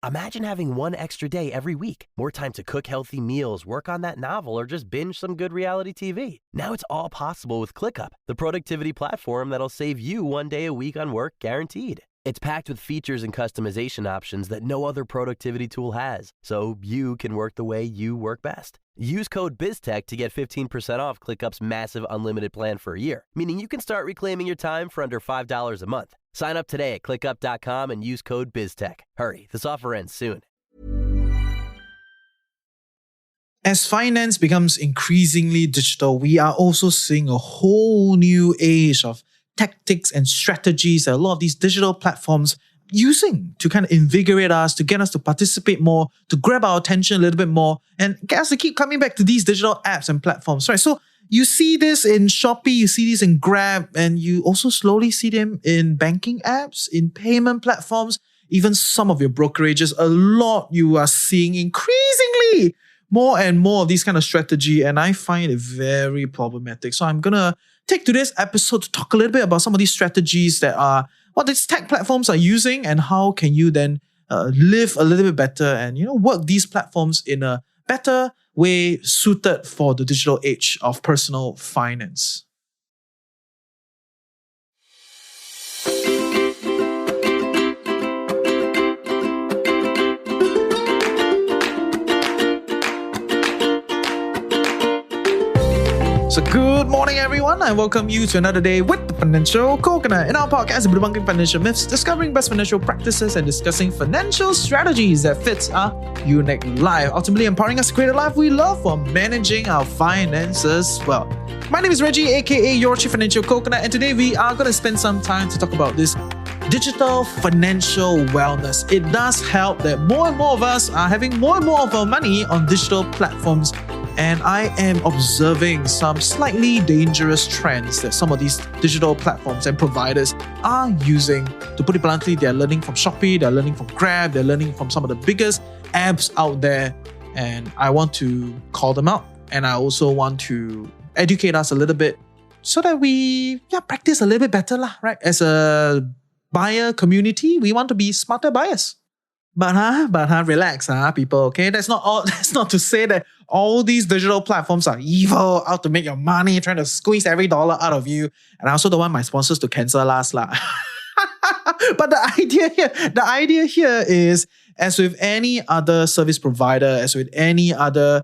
Imagine having one extra day every week, more time to cook healthy meals, work on that novel, or just binge some good reality TV. Now it's all possible with ClickUp, the productivity platform that'll save you one day a week on work guaranteed. It's packed with features and customization options that no other productivity tool has, so you can work the way you work best. Use code BizTech to get 15% off ClickUp's massive unlimited plan for a year, meaning you can start reclaiming your time for under $5 a month. Sign up today at clickup.com and use code BizTech. Hurry, this offer ends soon. As finance becomes increasingly digital, we are also seeing a whole new age of tactics and strategies that a lot of these digital platforms using to kind of invigorate us, to get us to participate more, to grab our attention a little bit more, and get us to keep coming back to these digital apps and platforms, right? So you see this in Shopee, you see this in Grab, and you also slowly see them in banking apps, in payment platforms, even some of your brokerages. A lot you are seeing increasingly more and more of these kind of strategy, and I find it very problematic. So I'm going to take today's episode to talk a little bit about some of these strategies that are what these tech platforms are using, and how can you then live a little bit better and work these platforms in a better way suited for the digital age of personal finance. So good morning everyone, I welcome you to another day with the Financial Coconut. In our podcast, we're debunking financial myths, discovering best financial practices, and discussing financial strategies that fits our unique life, ultimately empowering us to create a life we love for managing our finances well. My name is Reggie, aka your Chief Financial Coconut, and today we are going to spend some time to talk about this digital financial wellness. It does help that more and more of us are having more and more of our money on digital platforms. And I am observing some slightly dangerous trends that some of these digital platforms and providers are using. To put it bluntly, they're learning from Shopee, they're learning from Grab, they're learning from some of the biggest apps out there. And I want to call them out. And I also want to educate us a little bit so that we practice a little bit better, right? As a buyer community, we want to be smarter buyers. But relax, people, okay? That's not to say that all these digital platforms are evil, out to make your money, trying to squeeze every dollar out of you. And I also don't want my sponsors to cancel us. But the idea here is, as with any other service provider, as with any other,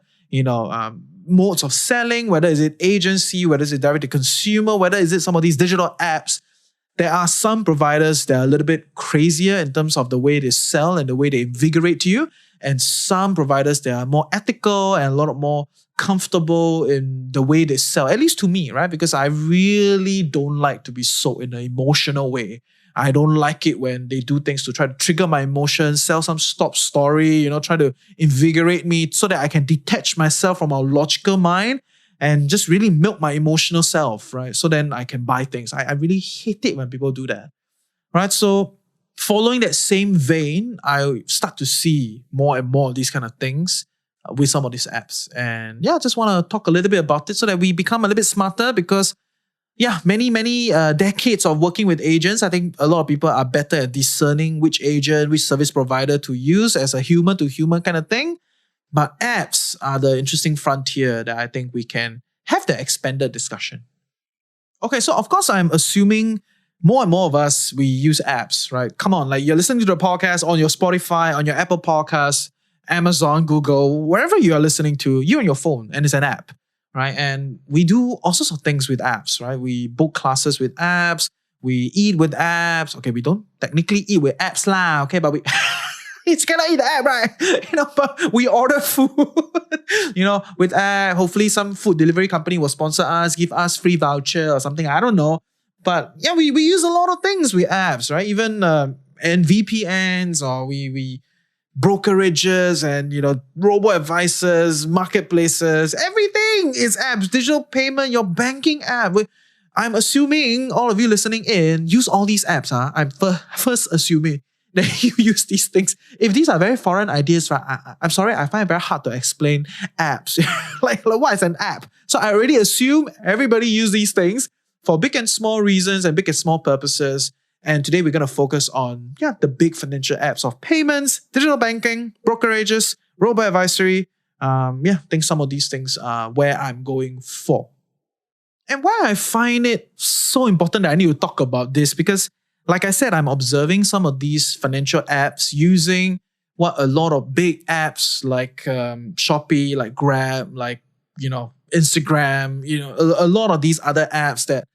modes of selling, whether is it agency, whether is it direct to consumer, whether is it some of these digital apps, there are some providers that are a little bit crazier in terms of the way they sell and the way they invigorate to you. And some providers that are more ethical and a lot more comfortable in the way they sell, at least to me, right? Because I really don't like to be sold in an emotional way. I don't like it when they do things to try to trigger my emotions, sell some stop story, try to invigorate me so that I can detach myself from our logical mind and just really milk my emotional self, right? So then I can buy things. I really hate it when people do that, right? So following that same vein, I start to see more and more of these kind of things with some of these apps. And I just want to talk a little bit about it so that we become a little bit smarter because many decades of working with agents, I think a lot of people are better at discerning which agent, which service provider to use as a human to human kind of thing. But apps are the interesting frontier that I think we can have the expanded discussion. Okay, so of course I'm assuming more and more of us, we use apps, right? Come on, like you're listening to the podcast on your Spotify, on your Apple Podcasts, Amazon, Google, wherever you are listening to, you're on your phone and it's an app, right? And we do all sorts of things with apps, right? We book classes with apps, we eat with apps. Okay, we don't technically eat with apps lah, okay, but we... It's gonna eat the app, right? But we order food, with app. Hopefully some food delivery company will sponsor us, give us free voucher or something. I don't know. But we use a lot of things with apps, right? Even and VPNs or we brokerages and, robo-advisors, marketplaces, everything is apps. Digital payment, your banking app. I'm assuming all of you listening in use all these apps. I'm first assuming that you use these things. If these are very foreign ideas, right, I'm sorry, I find it very hard to explain apps. like what is an app? So I already assume everybody use these things for big and small reasons and big and small purposes. And today we're going to focus on the big financial apps of payments, digital banking, brokerages, robo-advisory. I think some of these things are where I'm going for. And why I find it so important that I need to talk about this, because like I said, I'm observing some of these financial apps using what a lot of big apps like Shopee, like Grab, like, Instagram, a lot of these other apps that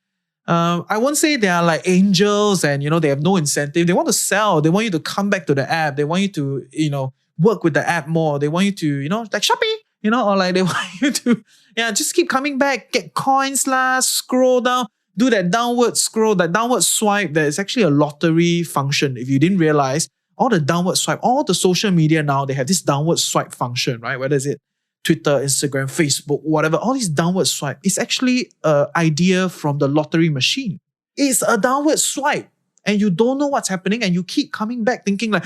I won't say they are like angels and, they have no incentive. They want to sell. They want you to come back to the app. They want you to, work with the app more. They want you to, like Shopee, or like they want you to, just keep coming back, get coins lah, scroll down, do that downward scroll, that downward swipe. That is actually a lottery function. If you didn't realize, all the downward swipe, all the social media now, they have this downward swipe function, right? Whether is it Twitter, Instagram, Facebook, whatever, all these downward swipe. It's actually an idea from the lottery machine. It's a downward swipe and you don't know what's happening and you keep coming back thinking like,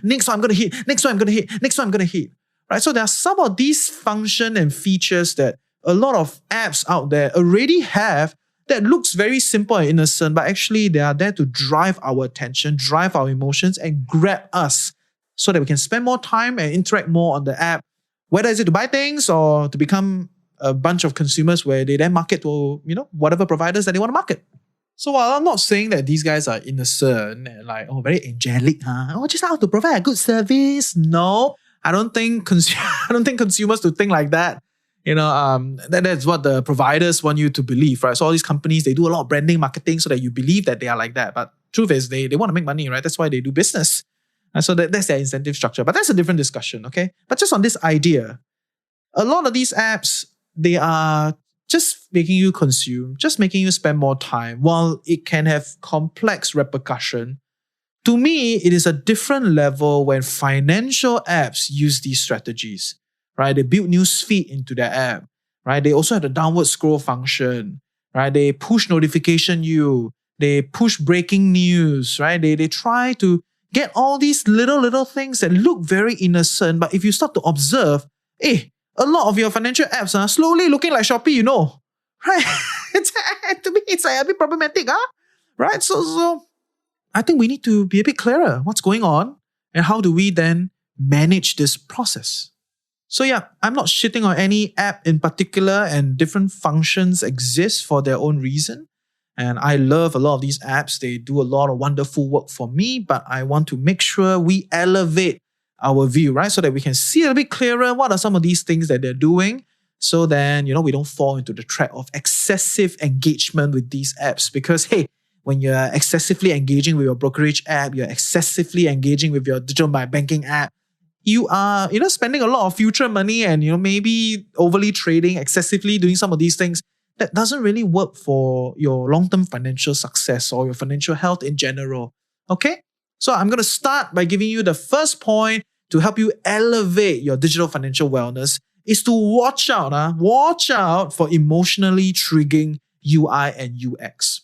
next one I'm going to hit, next one I'm going to hit, next one I'm going to hit. Right? So there are some of these function and features that a lot of apps out there already have that looks very simple and innocent, but actually they are there to drive our attention, drive our emotions and grab us so that we can spend more time and interact more on the app. Whether is it to buy things or to become a bunch of consumers where they then market to, whatever providers that they want to market. So while I'm not saying that these guys are innocent and like, very angelic, just how to provide a good service. No, I don't think consumers to think like that. That's what the providers want you to believe, right? So all these companies, they do a lot of branding, marketing so that you believe that they are like that. But truth is, they want to make money, right? That's why they do business. And so that's their incentive structure. But that's a different discussion, okay? But just on this idea, a lot of these apps, they are just making you consume, just making you spend more time. While it can have complex repercussion, to me, it is a different level when financial apps use these strategies, right? They build newsfeed into their app, right? They also have the downward scroll function, right? They push notification you, they push breaking news, right? They try to get all these little things that look very innocent, but if you start to observe, a lot of your financial apps are slowly looking like Shopee, right? To me, it's like a bit problematic, right? So I think we need to be a bit clearer what's going on and how do we then manage this process. So I'm not shitting on any app in particular, and different functions exist for their own reason. And I love a lot of these apps. They do a lot of wonderful work for me, but I want to make sure we elevate our view, right? So that we can see a little bit clearer what are some of these things that they're doing. So then, we don't fall into the trap of excessive engagement with these apps. Because, hey, when you're excessively engaging with your brokerage app, you're excessively engaging with your digital banking app, you are, spending a lot of future money and, maybe overly trading, excessively doing some of these things that doesn't really work for your long-term financial success or your financial health in general. Okay? So I'm going to start by giving you the first point to help you elevate your digital financial wellness is to watch out for emotionally triggering UI and UX.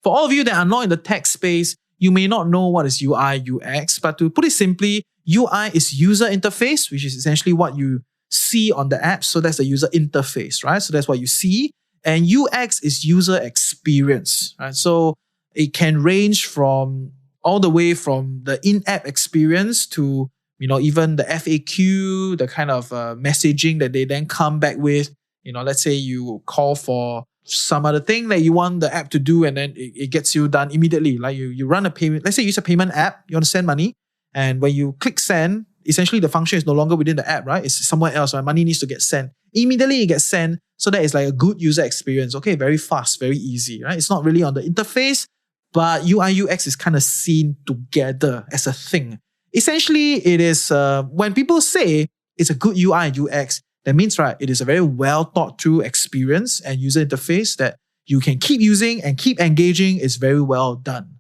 For all of you that are not in the tech space, you may not know what is UI, UX, but to put it simply, UI is user interface, which is essentially what you see on the app. So that's the user interface, right? So that's what you see. And UX is user experience, right? So it can range from all the way from the in-app experience to, even the FAQ, the kind of messaging that they then come back with. Let's say you call for some other thing that you want the app to do and then it gets you done immediately. Like you run a payment, let's say you use a payment app, you want to send money. And when you click send, essentially the function is no longer within the app, right? It's somewhere else, right? Money needs to get sent. Immediately it gets sent. So that is like a good user experience. Okay, very fast, very easy, right? It's not really on the interface, but UI, UX is kind of seen together as a thing. Essentially, it is when people say it's a good UI, UX, that means, right, it is a very well thought through experience and user interface that you can keep using and keep engaging. It's very well done.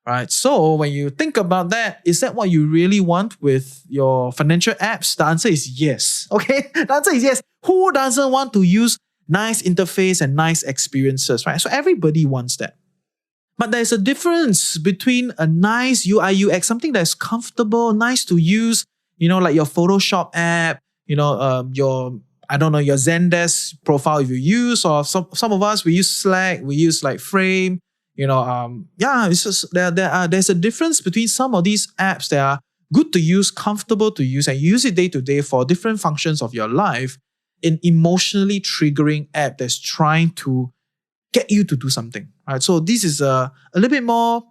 Right. So when you think about that, is that what you really want with your financial apps? The answer is yes. Okay. The answer is yes. Who doesn't want to use nice interface and nice experiences, right? So everybody wants that. But there's a difference between a nice UI, UX, something that's comfortable, nice to use, like your Photoshop app, your Zendesk profile if you use, or some of us, we use Slack, we use like Frame, It's just there's a difference between some of these apps that are good to use, comfortable to use, and use it day to day for different functions of your life, an emotionally triggering app that's trying to get you to do something, right? So this is a little bit more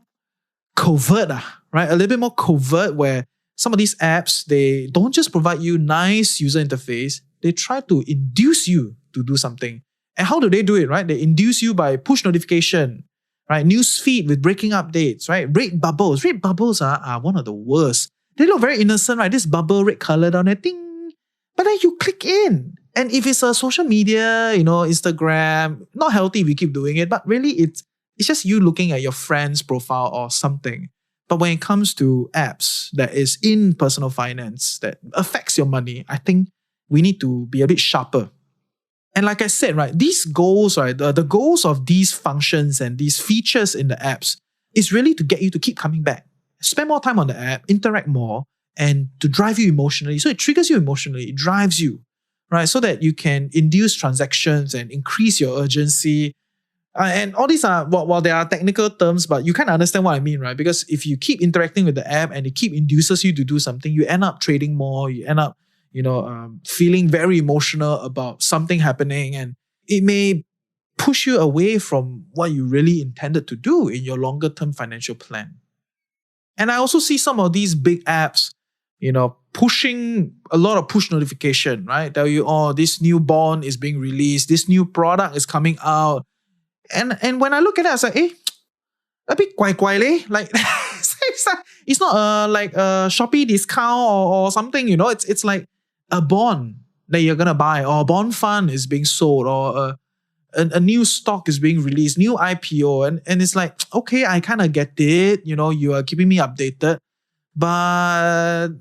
covert, right? A little bit more covert, where some of these apps, they don't just provide you nice user interface, they try to induce you to do something. And how do they do it, right? They induce you by push notification, right? News feed with breaking updates, right? Rate bubbles. Rate bubbles are one of the worst. They look very innocent, right? This bubble, red color down there, ding. But then you click in. And if it's a social media, Instagram, not healthy if you keep doing it, but really it's just you looking at your friend's profile or something. But when it comes to apps that is in personal finance, that affects your money, I think we need to be a bit sharper. And like I said, right, these goals, right, the goals of these functions and these features in the apps is really to get you to keep coming back. Spend more time on the app, interact more, and to drive you emotionally. So it triggers you emotionally, it drives you, right? So that you can induce transactions and increase your urgency. And all these are, while there are technical terms, but you kind of understand what I mean, right? Because if you keep interacting with the app and it keep induces you to do something, you end up trading more, you end up, feeling very emotional about something happening, and it may push you away from what you really intended to do in your longer term financial plan. And I also see some of these big apps, pushing a lot of push notification, right? Tell you, oh, this new bond is being released, this new product is coming out. And when I look at it, I was like, a bit kwai leh. Like, it's not like a Shopee discount or something, it's like a bond that you're going to buy, or a bond fund is being sold, or a new stock is being released, new IPO. And it's like, okay, I kind of get it. You are keeping me updated. But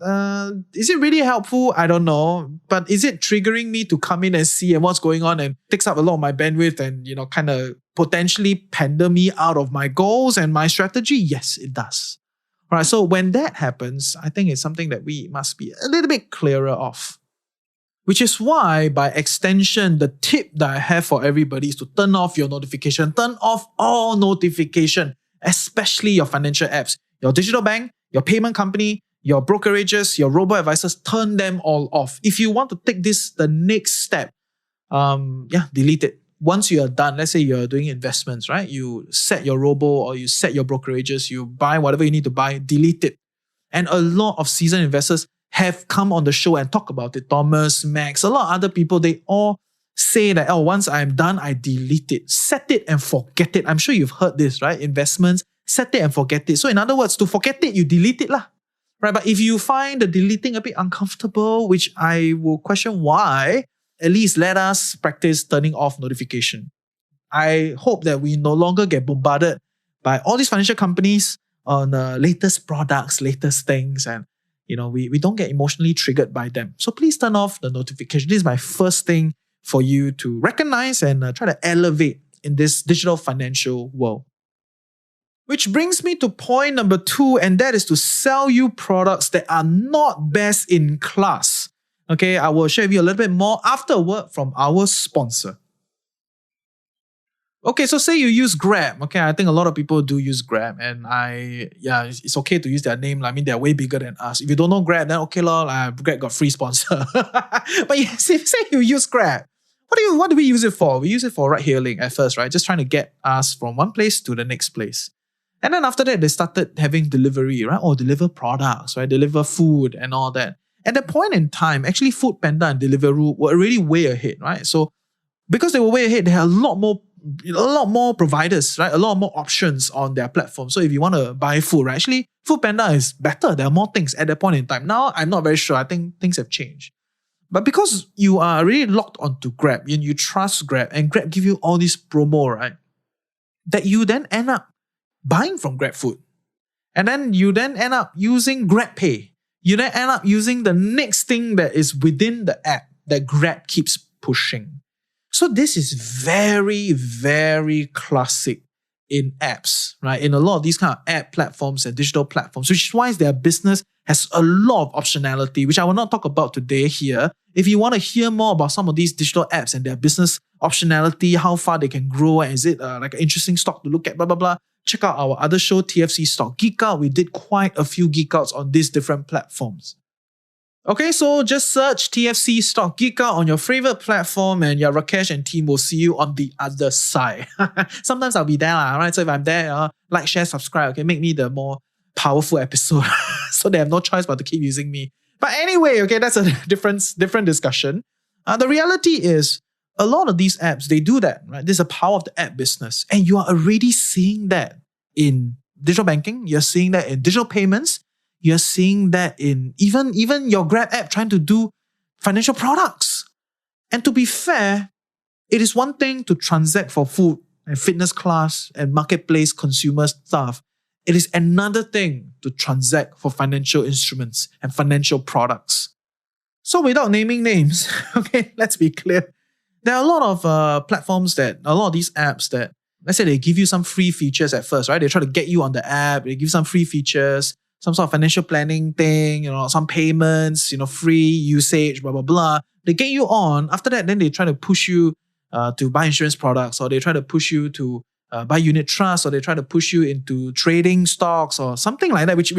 is it really helpful? I don't know. But is it triggering me to come in and see and what's going on, and takes up a lot of my bandwidth and, kind of potentially pander me out of my goals and my strategy? Yes, it does. All right. So when that happens, I think it's something that we must be a little bit clearer of. Which is why, by extension, the tip that I have for everybody is to turn off your notification. Turn off all notification, especially your financial apps. Your digital bank, your payment company, your brokerages, your robo-advisors, turn them all off. If you want to take this the next step, delete it. Once you are done, let's say you're doing investments, right? You set your robo or you set your brokerages, you buy whatever you need to buy, delete it. And a lot of seasoned investors have come on the show and talk about it. Thomas, Max, a lot of other people, they all say that, once I'm done, I delete it. Set it and forget it. I'm sure you've heard this, right? Investments, set it and forget it. So in other words, to forget it, you delete it lah. Right? But if you find the deleting a bit uncomfortable, which I will question why, at least let us practice turning off notification. I hope that we no longer get bombarded by all these financial companies on latest products, latest things, and we don't get emotionally triggered by them. So please turn off the notification. This is my first thing for you to recognize and try to elevate in this digital financial world. Which brings me to point number 2, and that is to sell you products that are not best in class. Okay, I will share with you a little bit more after a word from our sponsor. Okay, so say you use Grab. Okay, I think a lot of people do use Grab, and it's okay to use their name. I mean, they're way bigger than us. If you don't know Grab, then okay, Grab got free sponsor. But yes, if say you use Grab, what do we use it for? We use it for ride hailing at first, right? Just trying to get us from one place to the next place. And then after that, they started having delivery, right? Or deliver products, right? Deliver food and all that. At that point in time, actually Foodpanda and Deliveroo were already way ahead, right? So because they were way ahead, they had a lot more providers, right? A lot more options on their platform. So if you want to buy food, right? Actually, Foodpanda is better. There are more things at that point in time. Now, I'm not very sure. I think things have changed. But because you are really locked onto Grab, and you trust Grab, and Grab give you all this promo, right? That you then end up buying from GrabFood. And then you then end up using GrabPay. You then end up using the next thing that is within the app that Grab keeps pushing. So this is very, very classic in apps, right? In a lot of these kind of app platforms and digital platforms, which is why their business has a lot of optionality, which I will not talk about today here. If you want to hear more about some of these digital apps and their business optionality, how far they can grow, and is it like an interesting stock to look at, blah, blah, blah. Check out our other show, TFC Stock Geek Out. We did quite a few geek outs on these different platforms. Okay, so just search TFC Stock Geek Out on your favorite platform, and Rakesh and team will see you on the other side. Sometimes I'll be there, right? So if I'm there, like, share, subscribe, okay, make me the more powerful episode so they have no choice but to keep using me. But anyway, okay, that's a different discussion. The reality is, a lot of these apps, they do that, right? There's a power of the app business, and you are already seeing that in digital banking. You're seeing that in digital payments. You're seeing that in even your Grab app trying to do financial products. And to be fair, it is one thing to transact for food and fitness class and marketplace consumer stuff. It is another thing to transact for financial instruments and financial products. So without naming names, okay, let's be clear. There are a lot of platforms a lot of these apps that, let's say they give you some free features at first, right? They try to get you on the app, they give you some free features, some sort of financial planning thing, some payments, free usage, blah, blah, blah. They get you on. After that, then they try to push you to buy insurance products, or they try to push you to buy unit trusts, or they try to push you into trading stocks or something like that, which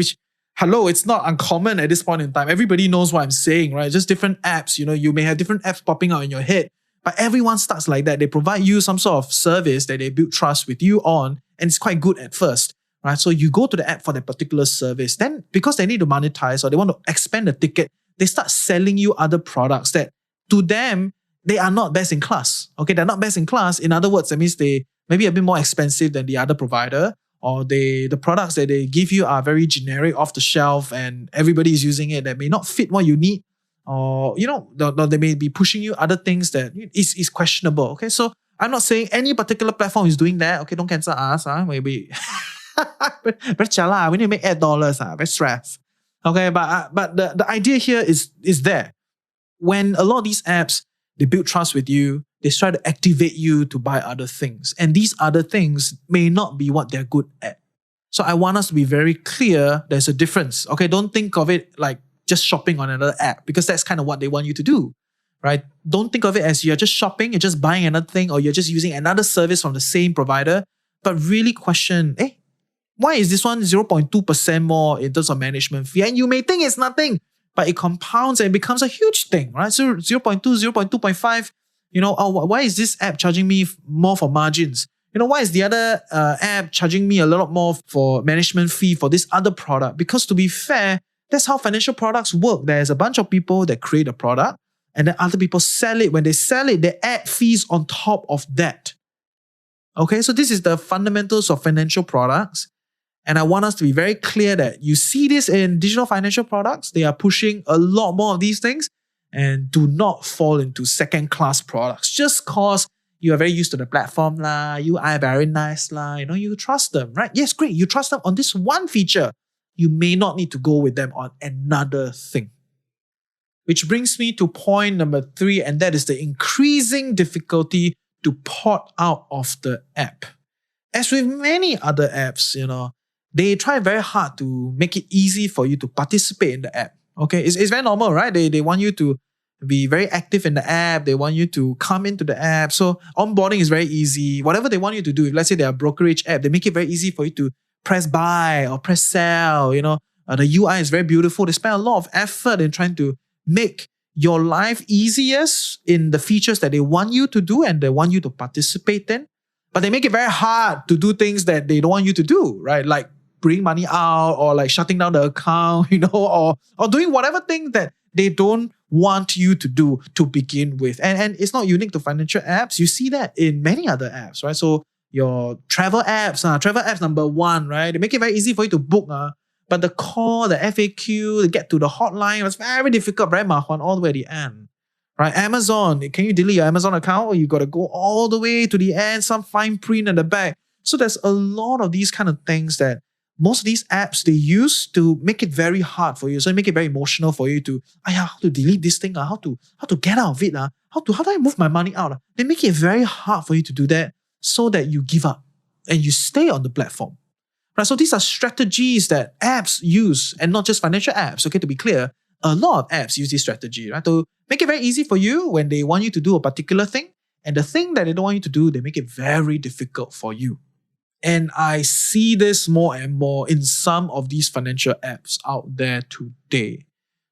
hello, it's not uncommon at this point in time. Everybody knows what I'm saying, right? Just different apps, you may have different apps popping out in your head, but everyone starts like that. They provide you some sort of service that they build trust with you on, and it's quite good at first. Right? So you go to the app for that particular service. Then because they need to monetize or they want to expand the ticket, they start selling you other products that to them, they are not best in class. Okay, they're not best in class. In other words, that means they may be a bit more expensive than the other provider, or the products that they give you are very generic, off the shelf, and everybody is using it that may not fit what you need. Or, they may be pushing you other things that is questionable. Okay, so I'm not saying any particular platform is doing that. Okay, don't cancel us. Maybe... very chala, we need to make $8, very stress. Okay, but the idea here is there. When a lot of these apps, they build trust with you, they try to activate you to buy other things. And these other things may not be what they're good at. So I want us to be very clear there's a difference. Okay, don't think of it like just shopping on another app, because that's kind of what they want you to do. Right? Don't think of it as you're just shopping, you're just buying another thing, or you're just using another service from the same provider. But really question, why is this one 0.2% more in terms of management fee? And you may think it's nothing, but it compounds and it becomes a huge thing, right? So 0.2, 0.2.5, why is this app charging me more for margins? Why is the other app charging me a lot more for management fee for this other product? Because to be fair, that's how financial products work. There's a bunch of people that create a product, and then other people sell it. When they sell it, they add fees on top of that. Okay, so this is the fundamentals of financial products. And I want us to be very clear that you see this in digital financial products. They are pushing a lot more of these things, and do not fall into second-class products just because you are very used to the platform lah. You are very nice lah. You trust them, right? Yes, great. You trust them on this one feature. You may not need to go with them on another thing. Which brings me to point number 3, and that is the increasing difficulty to port out of the app. As with many other apps, they try very hard to make it easy for you to participate in the app. Okay, it's very normal, right? They want you to be very active in the app. They want you to come into the app. So onboarding is very easy. Whatever they want you to do, if let's say they're a brokerage app, they make it very easy for you to press buy or press sell. The UI is very beautiful. They spend a lot of effort in trying to make your life easiest in the features that they want you to do and they want you to participate in. But they make it very hard to do things that they don't want you to do, right? Like bring money out, or like shutting down the account, or doing whatever thing that they don't want you to do to begin with. And it's not unique to financial apps. You see that in many other apps, right? So your travel apps number 1, right? They make it very easy for you to book. But the call, the FAQ, to get to the hotline, was very difficult, very mahwan all the way at the end. Right? Amazon, can you delete your Amazon account, or you got to go all the way to the end, some fine print at the back? So there's a lot of these kind of things that most of these apps, they use to make it very hard for you. So make it very emotional for you to, how to delete this thing, how to get out of it, how do I move my money out? They make it very hard for you to do that so that you give up and you stay on the platform. Right? So these are strategies that apps use, and not just financial apps. Okay, to be clear, a lot of apps use this strategy, right? To make it very easy for you when they want you to do a particular thing, And the thing that they don't want you to do, they make it very difficult for you. And I see this more and more in some of these financial apps out there today.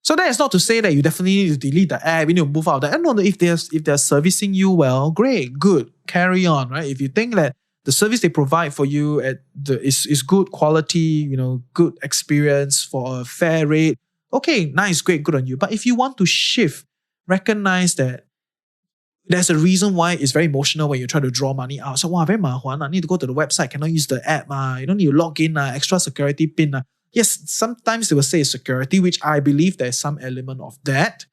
So that is not to say that you definitely need to delete the app, you need to move out of that. No, if they're servicing you well, great, good, carry on, right? If you think that the service they provide for you is good quality, good experience for a fair rate, okay, nice, great, good on you. But if you want to shift, recognize that there's a reason why it's very emotional when you try to draw money out. So, wow, very mahuan. I need to go to the website, cannot use the app. You don't need to log in, extra security pin. Yes, sometimes they will say security, which I believe there's some element of that.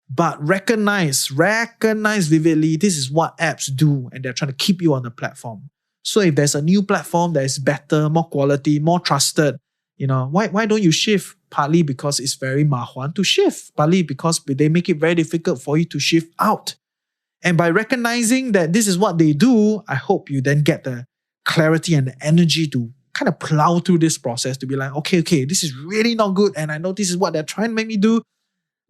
But recognize vividly, this is what apps do, and they're trying to keep you on the platform. So if there's a new platform that is better, more quality, more trusted, why don't you shift? Partly because it's very mahuan to shift. Partly because they make it very difficult for you to shift out. And by recognizing that this is what they do, I hope you then get the clarity and the energy to kind of plow through this process to be like, okay, this is really not good. And I know this is what they're trying to make me do.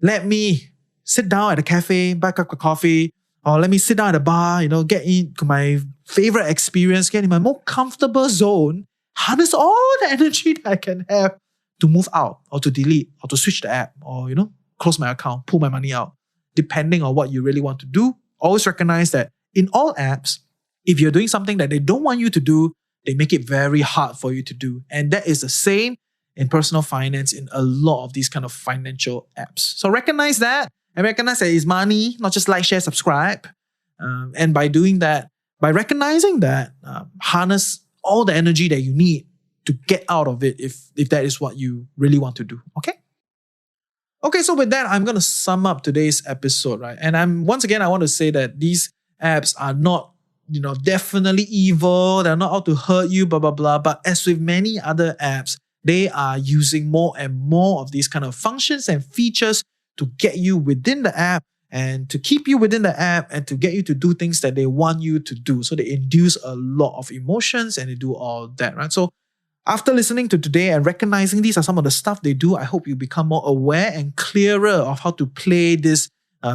Let me sit down at a cafe, buy a cup of coffee, or let me sit down at a bar, get into my favorite experience, get in my more comfortable zone, harness all the energy that I can have to move out or to delete or to switch the app or, close my account, pull my money out, depending on what you really want to do. Always recognize that in all apps, if you're doing something that they don't want you to do, they make it very hard for you to do. And that is the same in personal finance in a lot of these kind of financial apps. So recognize that and recognize that it's money, not just like, share, subscribe. And by doing that, by recognizing that, harness all the energy that you need to get out of it if that is what you really want to do. Okay, so with that, I'm going to sum up today's episode, right? And I want to say that these apps are not, definitely evil. They're not out to hurt you, blah, blah, blah. But as with many other apps, they are using more and more of these kind of functions and features to get you within the app and to keep you within the app and to get you to do things that they want you to do. So they induce a lot of emotions and they do all that, right? So after listening to today and recognizing these are some of the stuff they do, I hope you become more aware and clearer of how to play this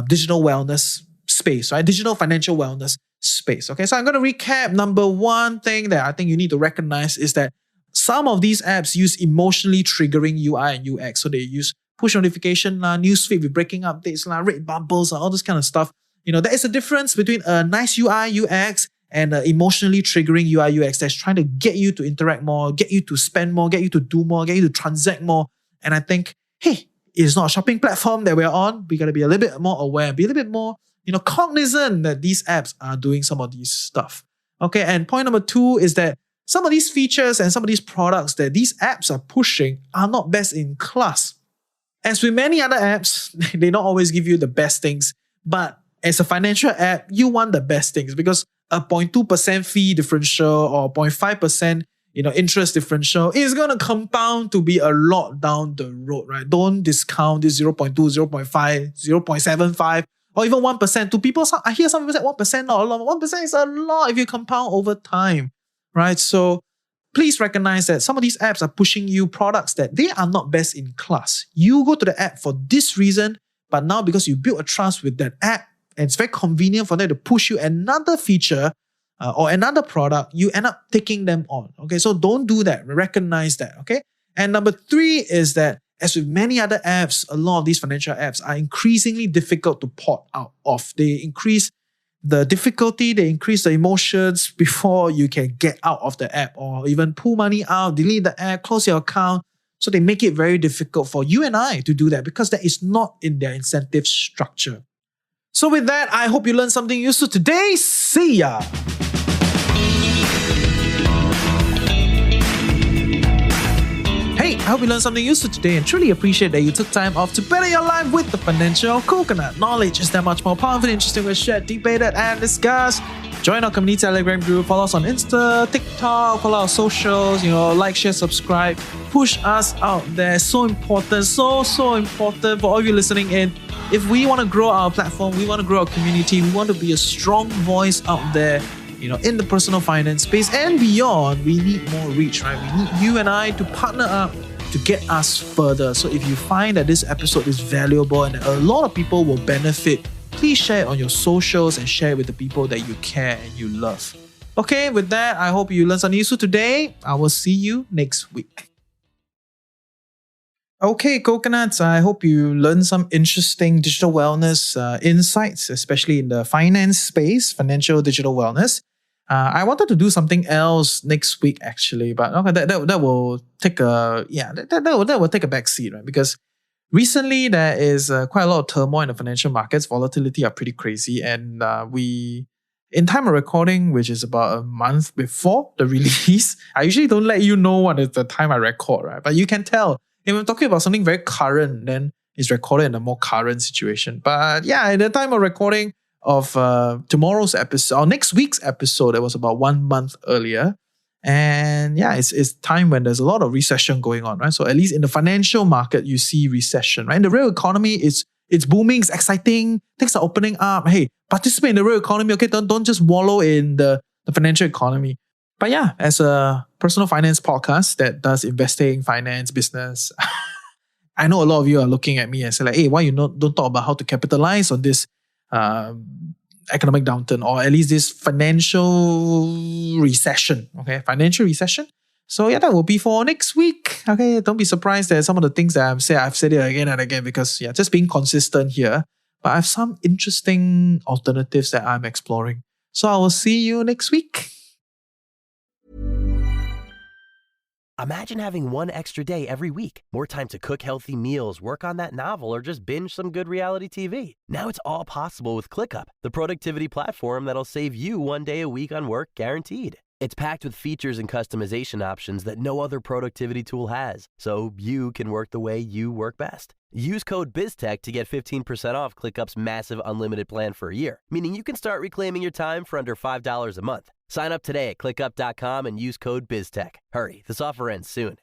digital wellness space, right? Digital financial wellness space. Okay, so I'm going to recap. Number one thing that I think you need to recognize is that some of these apps use emotionally triggering UI and UX. So they use push notification, newsfeed with breaking updates, red bubbles, all this kind of stuff. There is a difference between a nice UI, UX and emotionally triggering UI, UX that's trying to get you to interact more, get you to spend more, get you to do more, get you to transact more. And I think, hey, it's not a shopping platform that we're on. We got to be a little bit more aware, be a little bit more, cognizant that these apps are doing some of these stuff. Okay, and point number two is that some of these features and some of these products that these apps are pushing are not best in class. As with many other apps, they don't always give you the best things, but as a financial app, you want the best things because a 0.2% fee differential or 0.5% interest differential is going to compound to be a lot down the road, right? Don't discount this 0.2, 0.5, 0.75 or even 1%. To people, I hear some people say 1% not a lot. 1% is a lot if you compound over time, right? So please recognize that some of these apps are pushing you products that they are not best in class. You go to the app for this reason, but now because you built a trust with that app, and it's very convenient for them to push you another feature or another product, you end up taking them on. Okay, so don't do that. Recognize that. Okay, and number three is that as with many other apps, a lot of these financial apps are increasingly difficult to port out of. They increase the difficulty, they increase the emotions before you can get out of the app or even pull money out, delete the app, close your account. So they make it very difficult for you and I to do that because that is not in their incentive structure. So with that, I hope you learned something useful today. See ya! Hey, I hope you learned something useful today and truly appreciate that you took time off to better your life with the Financial Coconut. Knowledge is that much more powerful and interesting when shared, debated, and discussed. Join our community Telegram group, follow us on Insta, TikTok, follow our socials, like, share, subscribe. Push us out there. So important, so important for all of you listening in. If we want to grow our platform, we want to grow our community, we want to be a strong voice out there, in the personal finance space and beyond, we need more reach, right? We need you and I to partner up to get us further. So if you find that this episode is valuable and a lot of people will benefit please share it on your socials and share it with the people that you care and you love. Okay, with that, I hope you learned something useful today. I will see you next week. Okay, coconuts, I hope you learned some interesting digital wellness insights, especially in the finance space, financial digital wellness. I wanted to do something else next week actually, but okay, that will take that will take a back seat, right? Because recently there is quite a lot of turmoil in the financial markets. Volatility are pretty crazy, and in time of recording, which is about a month before the release, I usually don't let you know what is the time I record, right? But you can tell if I'm talking about something very current, then it's recorded in a more current situation. But yeah, at the time of recording of tomorrow's episode, or next week's episode, it was about 1 month earlier. And yeah, it's time when there's a lot of recession going on, right? So at least in the financial market, you see recession, right? In the real economy, it's booming, it's exciting, things are opening up. Hey, participate in the real economy, okay? Don't just wallow in the financial economy. But yeah, as a personal finance podcast that does investing, finance, business, I know a lot of you are looking at me and say like, hey, why you don't talk about how to capitalize on this economic downturn, or at least this financial recession, okay? Financial recession. So yeah, that will be for next week. Okay, don't be surprised that some of the things that I've said it again and again, because yeah, just being consistent here. But I have some interesting alternatives that I'm exploring. So I will see you next week. Imagine having one extra day every week. More time to cook healthy meals, work on that novel, or just binge some good reality TV. Now it's all possible with ClickUp, the productivity platform that'll save you 1 day a week on work guaranteed. It's packed with features and customization options that no other productivity tool has, so you can work the way you work best. Use code BizTech to get 15% off ClickUp's massive unlimited plan for a year, meaning you can start reclaiming your time for under $5 a month. Sign up today at clickup.com and use code BizTech. Hurry, this offer ends soon.